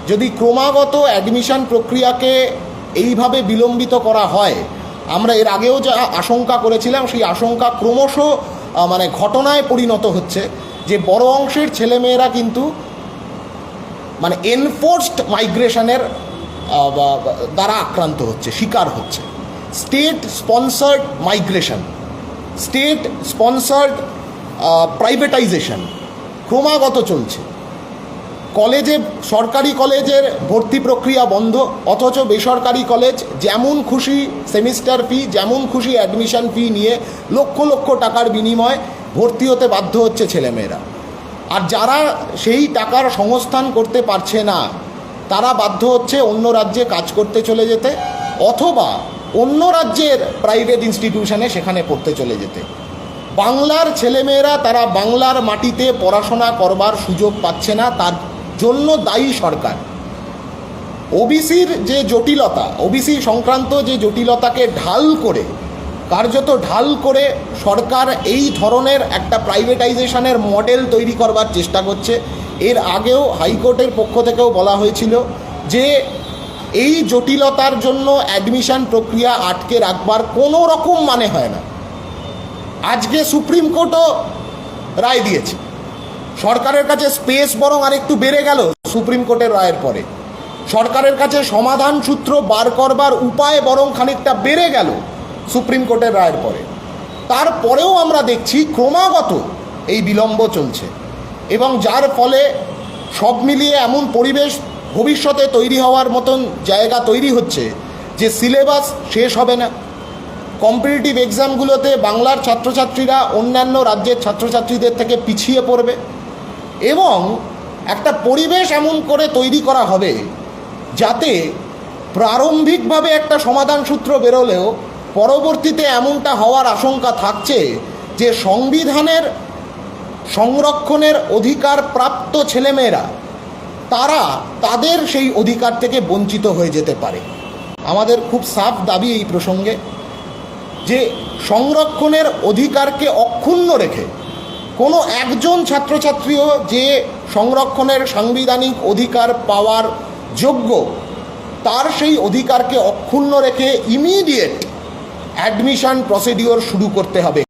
যদি ক্রমাগত অ্যাডমিশন প্রক্রিয়াকে এইভাবে বিলম্বিত করা হয়, আমরা এর আগেও যা আশঙ্কা করেছিলাম সেই আশঙ্কা ক্রমশ ঘটনায় পরিণত হচ্ছে, যে বড় অংশের ছেলেমেয়েরা কিন্তু এনফোর্সড মাইগ্রেশনের দ্বারা আক্রান্ত হচ্ছে, শিকার হচ্ছে। State sponsored migration, state sponsored privatisation ক্রমাগত চলছে। কলেজে, সরকারি কলেজের ভর্তি প্রক্রিয়া বন্ধ, অথচ বেসরকারি কলেজ যেমন খুশি সেমিস্টার ফি, যেমন খুশি অ্যাডমিশন ফি নিয়ে লক্ষ লক্ষ টাকার বিনিময়ে ভর্তি হতে বাধ্য হচ্ছে ছেলেমেয়েরা। আর যারা সেই টাকার সংস্থান করতে পারছে না, তারা বাধ্য হচ্ছে অন্য রাজ্যে কাজ করতে চলে যেতে, অথবা অন্য রাজ্যের প্রাইভেট ইনস্টিটিউশনে সেখানে পড়তে চলে যেতে। বাংলার ছেলেমেয়েরা তারা বাংলার মাটিতে পড়াশোনা করবার সুযোগ পাচ্ছে না, তার জন্য দায়ী সরকার। ওবিসির যে জটিলতা, ওবিসি সংক্রান্ত যে জটিলতাকে কার্যত ঢাল করে সরকার এই ধরনের একটা প্রাইভেটাইজেশনের মডেল তৈরি করবার চেষ্টা করছে। এর আগেও হাইকোর্টের পক্ষ থেকেও বলা হয়েছিল যে এই জটিলতার জন্য অ্যাডমিশন প্রক্রিয়া আটকে রাখবার কোনো রকম মানে হয় না। আজকে সুপ্রিম কোর্টও রায় দিয়েছে, সরকারের কাছে স্পেস বরং আরেকটু বেড়ে গেল সুপ্রিম কোর্টের রায়ের পরে। সরকারের কাছে সমাধান সূত্র বার করবার উপায় বরং খানিকটা বেড়ে গেল সুপ্রিম কোর্টের রায়ের পরে। তারপরেও আমরা দেখছি ক্রমাগত এই বিলম্ব চলছে, এবং যার ফলে সব মিলিয়ে এমন পরিবেশ ভবিষ্যতে তৈরি হওয়ার মতন জায়গা তৈরি হচ্ছে যে সিলেবাস শেষ হবে না। কম্পিটিটিভ এক্সামগুলোতে বাংলার ছাত্রছাত্রীরা অন্যান্য রাজ্যের ছাত্রছাত্রীদের থেকে পিছিয়ে পড়বে, এবং একটা পরিবেশ এমন করে তৈরি করা হবে যাতে প্রারম্ভিকভাবে একটা সমাধান সূত্র বেরোলেও পরবর্তীতে এমনটা হওয়ার আশঙ্কা থাকছে যে সংবিধানের সংরক্ষণের অধিকার প্রাপ্ত ছেলেমেয়েরা তারা তাদের সেই অধিকার থেকে বঞ্চিত হয়ে যেতে পারে। আমাদের খুব সাফ দাবি এই প্রসঙ্গে যে সংরক্ষণের অধিকারকে অক্ষুণ্ণ রেখে কোনো একজন ছাত্রছাত্রীও যে সংরক্ষণের সাংবিধানিক অধিকার পাওয়ার যোগ্য, তার সেই অধিকারকে অক্ষুণ্ণ রেখে ইমিডিয়েট অ্যাডমিশন প্রসিডিওর শুরু করতে হবে।